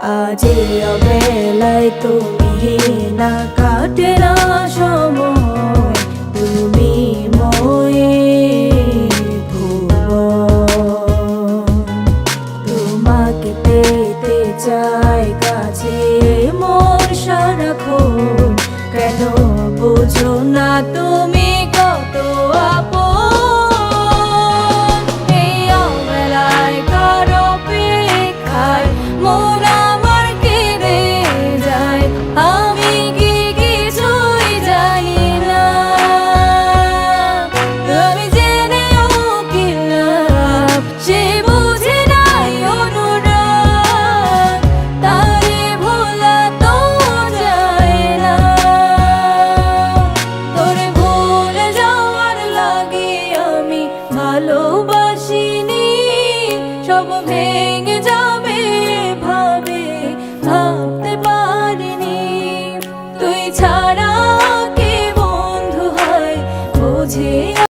আজি অবেলায় তুমি না কাটে না সময়, তুমি মই ভুবন। তোমাকে পেতে চাই কাছে মোর সারাক্ষণ, কেন বুঝো না তুমি কত আপন। এই অবেলায় কারো অপেক্ষায় মন আমার কেঁদে যায়, আমি কি কিছুই জানি না। আমি জেনেও কি লাভ, সে বুঝে নাই অনুরাগ, তারে ভোলা তো যায় না। তোরে ভুলে যাওয়ার লাগে আমি ভালোবাসিনি, সব ভেঙে